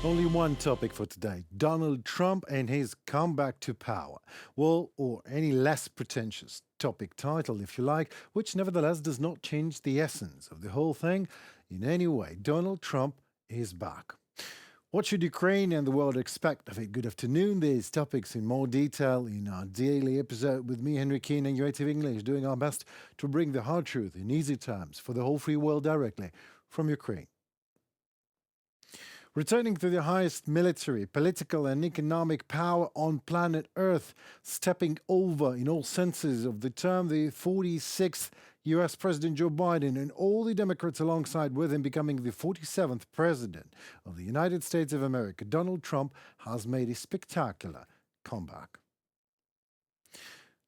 Only one topic for today: Donald Trump and his comeback to power. Well, or any less pretentious topic title, if you like, which nevertheless does not change the essence of the whole thing in any way. Donald Trump is back. What should Ukraine and the world expect of it? Good afternoon. These topics in more detail in our daily episode with me, Henry Keane, and UATV English, doing our best to bring the hard truth in easy terms for the whole free world directly from Ukraine. Returning to the highest military, political, and economic power on planet Earth, stepping over in all senses of the term, the 46th U.S. President Joe Biden and all the Democrats alongside with him becoming the 47th President of the United States of America, Donald Trump has made a spectacular comeback.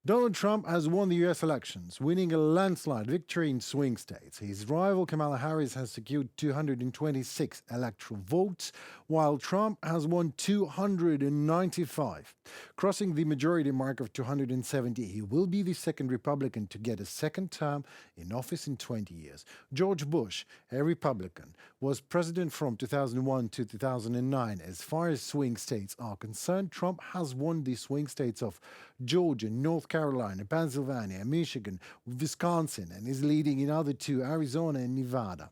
Donald Trump has won the U.S. elections, winning a landslide victory in swing states. His rival Kamala Harris has secured 226 electoral votes, while Trump has won 295. Crossing the majority mark of 270, he will be the second Republican to get a second term in office in 20 years. George Bush, a Republican, was president from 2001 to 2009. As far as swing states are concerned, Trump has won the swing states of Georgia, North Carolina, Pennsylvania, Michigan, Wisconsin, and is leading in other two, Arizona and Nevada.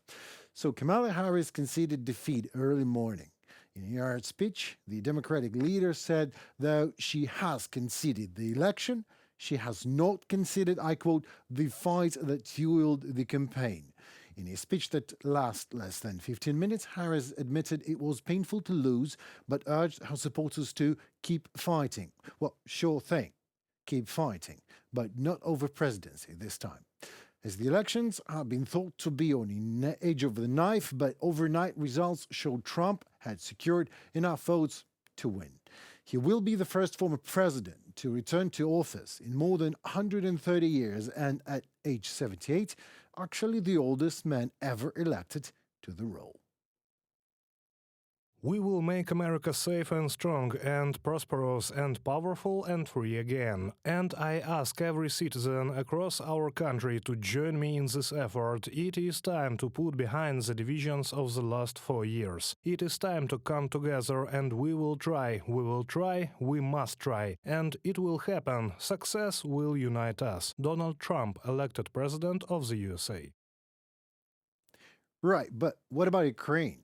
So Kamala Harris conceded defeat early morning. In her speech, the Democratic leader said, though she has conceded the election, she has not conceded, I quote, the fight that fueled the campaign. In a speech that lasted less than 15 minutes, Harris admitted it was painful to lose, but urged her supporters to keep fighting. Well, sure thing. Keep fighting, but not over presidency this time. As the elections have been thought to be on the edge of the knife, but overnight results showed Trump had secured enough votes to win. He will be the first former president to return to office in more than 130 years and at age 78, actually the oldest man ever elected to the role. We will make America safe and strong and prosperous and powerful and free again. And I ask every citizen across our country to join me in this effort. It is time to put behind the divisions of the last 4 years. It is time to come together and we will try, we must try. And it will happen. Success will unite us. Donald Trump, elected President of the USA. Right, but what about Ukraine?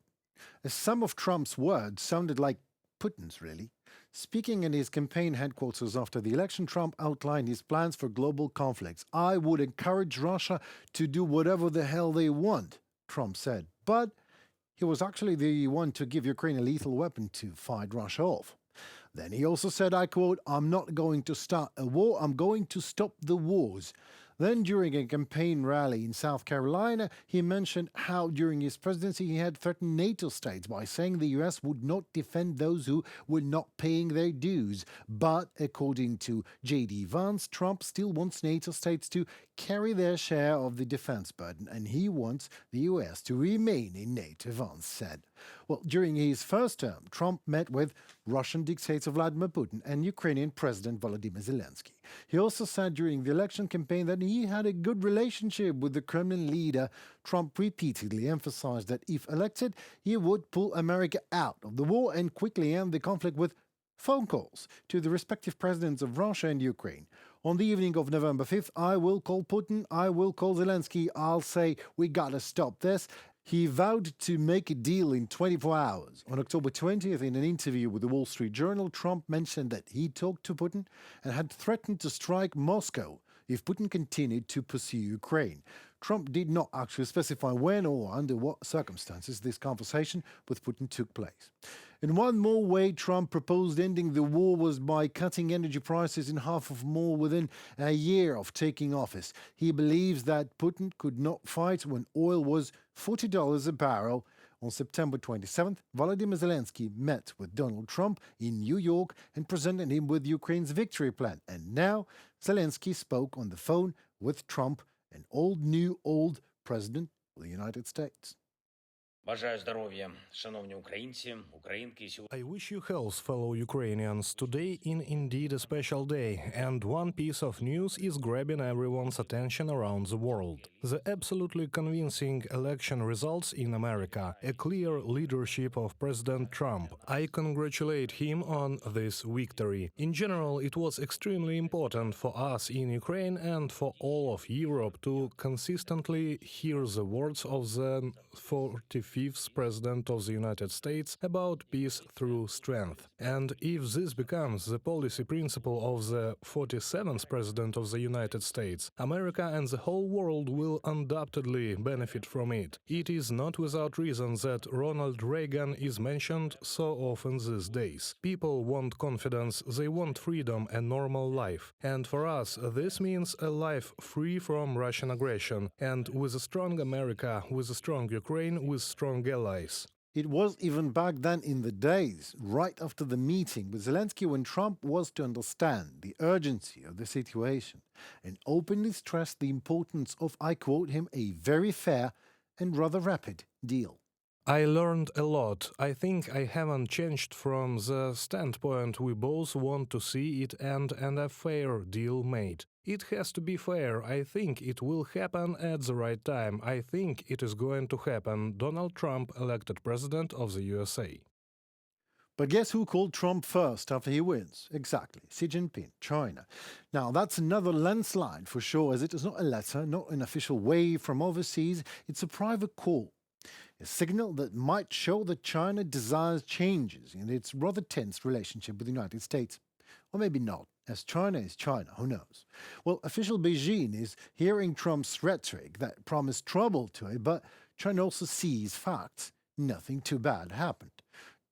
Some of Trump's words sounded like Putin's, really. Speaking in his campaign headquarters after the election, Trump outlined his plans for global conflicts. I would encourage Russia to do whatever the hell they want, Trump said. But he was actually the one to give Ukraine a lethal weapon to fight Russia off. Then he also said, I quote, I'm not going to start a war, I'm going to stop the wars. Then, during a campaign rally in South Carolina, he mentioned how during his presidency he had threatened NATO states by saying the U.S. would not defend those who were not paying their dues. But, according to J.D. Vance, Trump still wants NATO states to carry their share of the defense burden, and he wants the U.S. to remain in NATO, Vance said. Well, during his first term, Trump met with Russian dictator Vladimir Putin and Ukrainian President Volodymyr Zelenskyy. He also said during the election campaign that he had a good relationship with the Kremlin leader. Trump repeatedly emphasized that if elected, he would pull America out of the war and quickly end the conflict with phone calls to the respective presidents of Russia and Ukraine. On the evening of November 5th, I will call Putin, I will call Zelenskyy, I'll say, we gotta stop this. He vowed to make a deal in 24 hours. On October 20th, in an interview with the Wall Street Journal, Trump mentioned that he talked to Putin and had threatened to strike Moscow if Putin continued to pursue Ukraine. Trump did not actually specify when or under what circumstances this conversation with Putin took place. In one more way, Trump proposed ending the war was by cutting energy prices in half or more within a year of taking office. He believes that Putin could not fight when oil was $40 a barrel. On September 27th, Volodymyr Zelenskyy met with Donald Trump in New York and presented him with Ukraine's victory plan. And now Zelenskyy spoke on the phone with Trump, an old president of the United States. Бажаю здоров'я, шановні українці, українки. I wish you health, fellow Ukrainians. Today is indeed a special day, and one piece of news is grabbing everyone's attention around the world. The absolutely convincing election results in America, a clear leadership of President Trump. I congratulate him on this victory. In general, it was extremely important for us in Ukraine and for all of Europe to consistently hear the words of the 45th President of the United States about peace through strength. And if this becomes the policy principle of the 47th President of the United States, America and the whole world will undoubtedly benefit from it. It is not without reason that Ronald Reagan is mentioned so often these days. People want confidence, they want freedom and normal life. And for us, this means a life free from Russian aggression, and with a strong America, with a strong Ukraine, with strong allies. It was even back then in the days, right after the meeting with Zelenskyy, when Trump was to understand the urgency of the situation and openly stressed the importance of, I quote him, a very fair and rather rapid deal. I learned a lot. I think I haven't changed from the standpoint we both want to see it and a fair deal made. It has to be fair. I think it will happen at the right time. I think it is going to happen. Donald Trump elected president of the USA. But guess who called Trump first after he wins? Exactly, Xi Jinping, China. Now, that's another landslide for sure, as it is not a letter, not an official wave from overseas, it's a private call. A signal that might show that China desires changes in its rather tense relationship with the United States. Or maybe not, as China is China, who knows? Well, official Beijing is hearing Trump's rhetoric that promised trouble to it, but China also sees facts. Nothing too bad happened.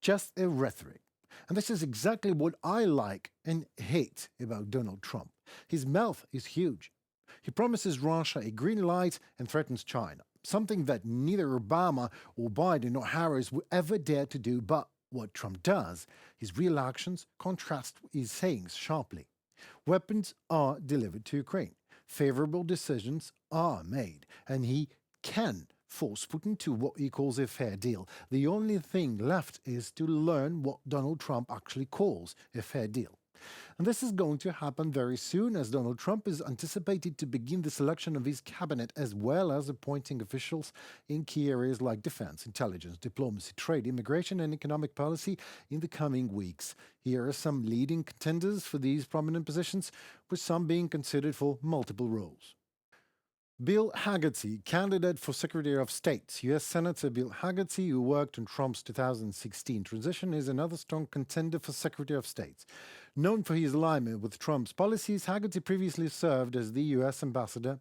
Just a rhetoric. And this is exactly what I like and hate about Donald Trump. His mouth is huge. He promises Russia a green light and threatens China, something that neither Obama or Biden or Harris would ever dare to do. But what Trump does, his real actions contrast his sayings sharply. Weapons are delivered to Ukraine. Favorable decisions are made, and he can force Putin to what he calls a fair deal. The only thing left is to learn what Donald Trump actually calls a fair deal. And this is going to happen very soon, as Donald Trump is anticipated to begin the selection of his cabinet, as well as appointing officials in key areas like defense, intelligence, diplomacy, trade, immigration, and economic policy in the coming weeks. Here are some leading contenders for these prominent positions, with some being considered for multiple roles. Bill Hagerty, candidate for Secretary of State. U.S. Senator Bill Hagerty, who worked on Trump's 2016 transition, is another strong contender for Secretary of State. Known for his alignment with Trump's policies, Hagerty previously served as the U.S. ambassador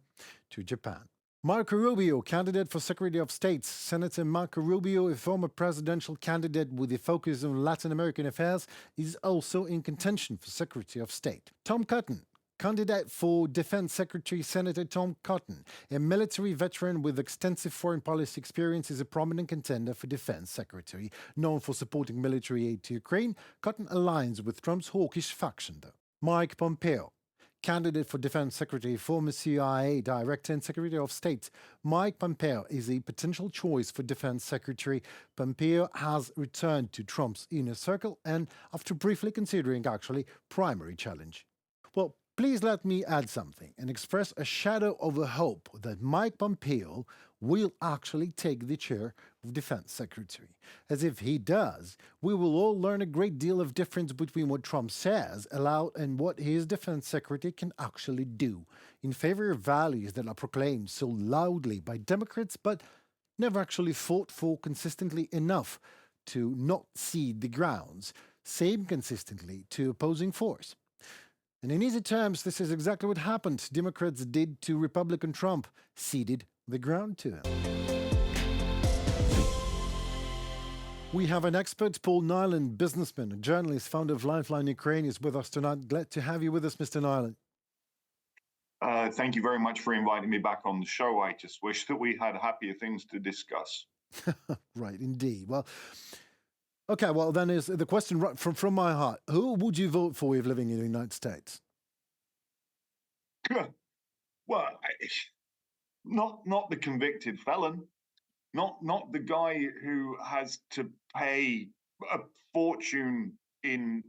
to Japan. Marco Rubio, candidate for Secretary of State. Senator Marco Rubio, a former presidential candidate with a focus on Latin American affairs, is also in contention for Secretary of State. Tom Cotton, candidate for Defense Secretary. Senator Tom Cotton, a military veteran with extensive foreign policy experience, is a prominent contender for Defense Secretary. Known for supporting military aid to Ukraine, Cotton aligns with Trump's hawkish faction, though. Mike Pompeo, candidate for Defense Secretary, former CIA Director and Secretary of State. Mike Pompeo is a potential choice for Defense Secretary. Pompeo has returned to Trump's inner circle and, after briefly considering, actually, primary challenge. Well, please let me add something and express a shadow of a hope that Mike Pompeo will actually take the chair of Defense Secretary. As if he does, we will all learn a great deal of difference between what Trump says aloud and what his Defense Secretary can actually do in favor of values that are proclaimed so loudly by Democrats but never actually fought for consistently enough to not cede the grounds, same consistently to opposing force. And in easy terms, this is exactly what happened. Democrats did to Republican Trump, ceded the ground to him. We have an expert, Paul Nyland, businessman, a journalist, founder of Lifeline Ukraine, is with us tonight. Glad to have you with us, Mr. Nyland. Thank you very much for inviting me back on the show. I just wish that we had happier things to discuss. Right, indeed. Well, okay, well, then is the question right from my heart. Who would you vote for if living in the United States? Well, not the convicted felon. not the guy who has to pay a fortune in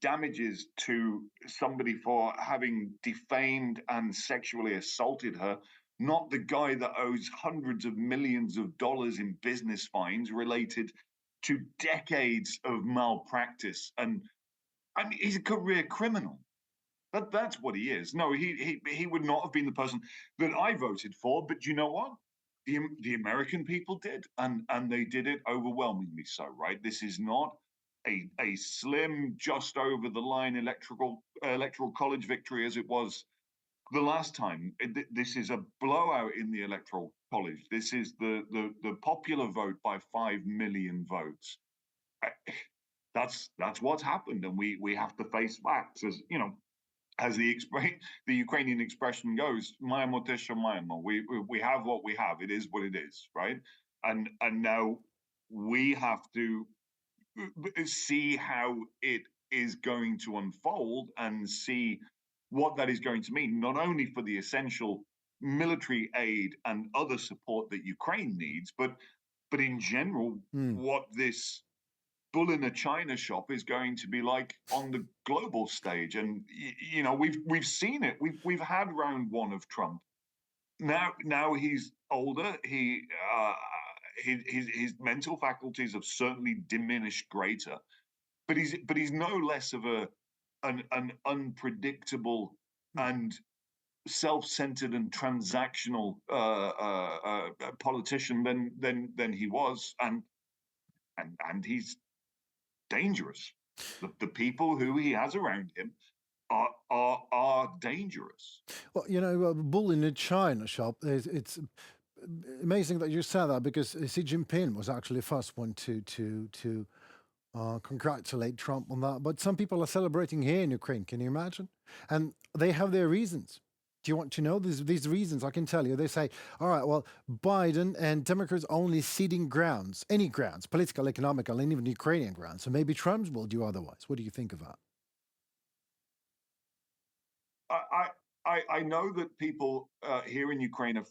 damages to somebody for having defamed and sexually assaulted her, not the guy that owes hundreds of millions of dollars in business fines related to decades of malpractice. And I mean, he's a career criminal. That's what he is. No, he would not have been the person that I voted for. But you know what? The American people did, and they did it overwhelmingly so. Right? This is not a slim, just over the line electoral college victory as it was the last time. This is a blowout in the electoral college. This is the popular vote by 5 million votes. That's what's happened, and we have to face facts. As you know, as the Ukrainian expression goes, "Маємо те, що маємо." We have what we have. It is what it is, right? And now we have to see how it is going to unfold and see what that is going to mean, not only for the essential military aid and other support that Ukraine needs, but in general, what this bull in a china shop is going to be like on the global stage. And you know, we've seen it. We've had round one of Trump. Now he's older. His mental faculties have certainly diminished greater, but he's no less of an unpredictable and self-centered and transactional politician than he was, and he's dangerous. The people who he has around him are dangerous. Well, you know, a bull in a china shop. It's amazing that you said that, because Xi Jinping was actually the first one to congratulate Trump on that. But some people are celebrating here in Ukraine. Can you imagine? And they have their reasons. Do you want to know these reasons? I can tell you. They say, all right, well, Biden and Democrats only ceding grounds, any grounds, political, economical, and even Ukrainian grounds. So maybe Trump will do otherwise. What do you think of that? I know that people here in Ukraine are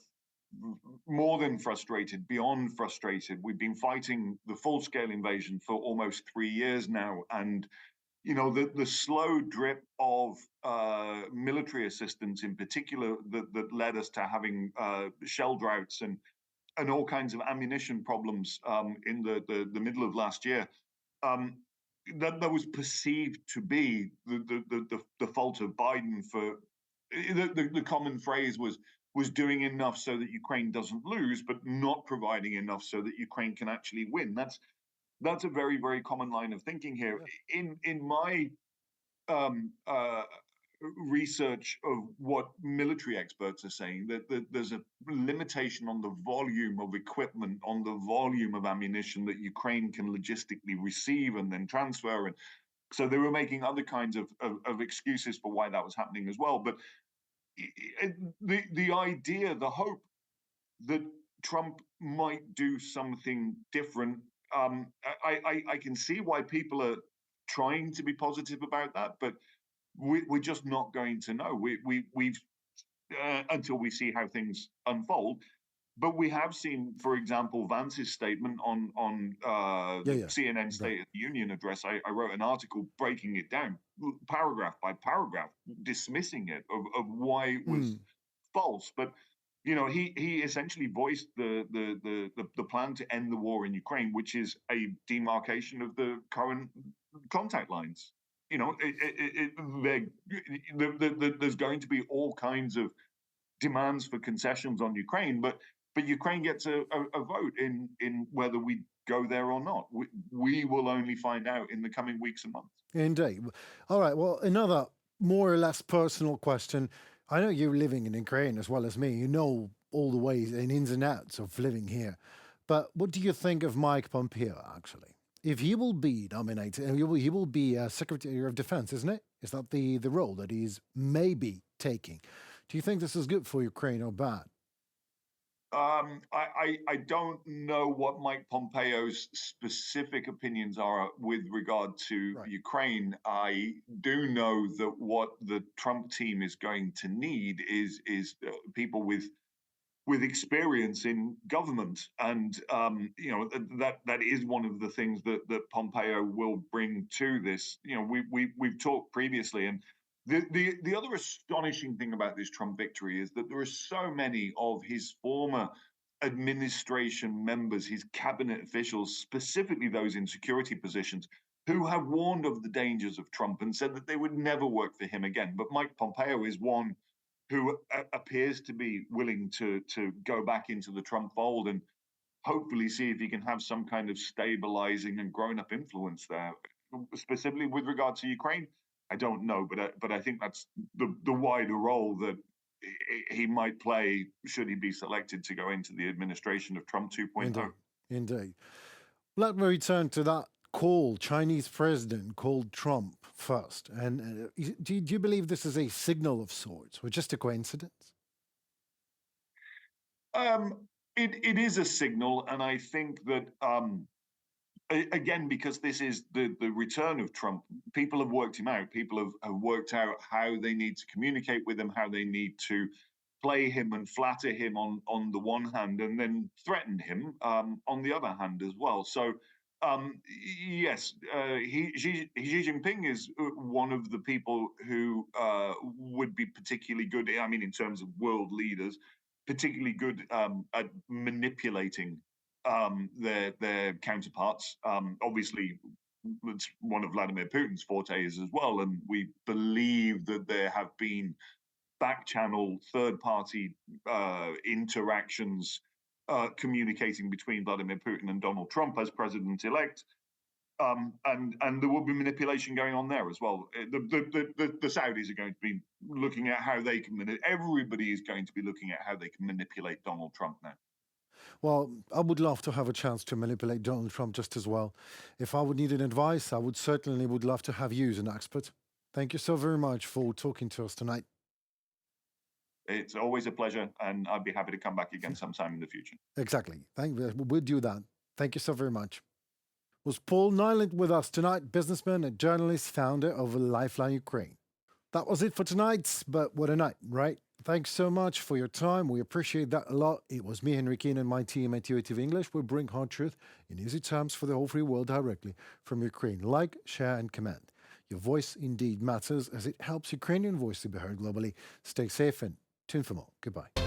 more than frustrated, beyond frustrated. We've been fighting the full-scale invasion for almost 3 years now, and you know, the slow drip of military assistance in particular that led us to having shell droughts and all kinds of ammunition problems in the middle of last year. That was perceived to be the fault of Biden. For the common phrase was doing enough so that Ukraine doesn't lose, but not providing enough so that Ukraine can actually win. That's a very, very common line of thinking here. Yeah. In my research of what military experts are saying, that there's a limitation on the volume of equipment, on the volume of ammunition that Ukraine can logistically receive and then transfer. And so they were making other kinds of excuses for why that was happening as well. But the idea, the hope that Trump might do something different, I can see why people are trying to be positive about that, but we're just not going to know. We've until we see how things unfold. But we have seen, for example, Vance's statement on the CNN State of the Union address. I wrote an article breaking it down, paragraph by paragraph, dismissing it of why it was false. But you know, he essentially voiced the plan to end the war in Ukraine, which is a demarcation of the current contact lines. You know, there's going to be all kinds of demands for concessions on Ukraine, but Ukraine gets a vote in whether we go there or not. We will only find out in the coming weeks and months. Indeed. All right. Well, another more or less personal question. I know you're living in Ukraine as well as me. You know all the ways and ins and outs of living here. But what do you think of Mike Pompeo, actually? If he will be nominated, he will be Secretary of Defense, isn't it? Is that the role that he's maybe taking? Do you think this is good for Ukraine or bad? I don't know what Mike Pompeo's specific opinions are with regard to Ukraine. I do know that what the Trump team is going to need is people with with experience in government, and that is one of the things that Pompeo will bring to this. We've talked previously, and the other astonishing thing about this Trump victory is that there are so many of his former administration members, his cabinet officials, specifically those in security positions, who have warned of the dangers of Trump and said that they would never work for him again. But Mike Pompeo is one who appears to be willing to go back into the Trump fold and hopefully see if he can have some kind of stabilizing and grown-up influence there. Specifically with regard to Ukraine, I don't know, but I think that's the wider role that he might play should he be selected to go into the administration of Trump 2.0. Indeed. Indeed. Let me return to that call. Chinese president called Trump first. And do you believe this is a signal of sorts or just a coincidence? It is a signal, and I think that again, because this is the return of Trump, people have worked him out. People have worked out how they need to communicate with him, how they need to play him and flatter him on the one hand, and then threaten him on the other hand as well. So yes, Xi Jinping is one of the people who would be particularly good. I mean, in terms of world leaders, particularly good at manipulating their counterparts. Obviously, it's one of Vladimir Putin's fortes as well, and we believe that there have been back-channel, third-party interactions communicating between Vladimir Putin and Donald Trump as president-elect. And there will be manipulation going on there as well. The Saudis are going to be looking at how they can everybody is going to be looking at how they can manipulate Donald Trump now. Well, I would love to have a chance to manipulate Donald Trump just as well. If I would need an advice, I would certainly love to have you as an expert. Thank you so very much for talking to us tonight. It's always a pleasure, and I'd be happy to come back again sometime in the future. Exactly. We'll do that. Thank you so very much. Was Paul Nyland with us tonight, businessman and journalist, founder of Lifeline Ukraine. That was it for tonight, but what a night, right? Thanks so much for your time. We appreciate that a lot. It was me, Henry Keane, and my team at UATV English. We bring hard truth in easy terms for the whole free world directly from Ukraine. Like, share, and comment. Your voice indeed matters as it helps Ukrainian voice to be heard globally. Stay safe and tune for more. Goodbye.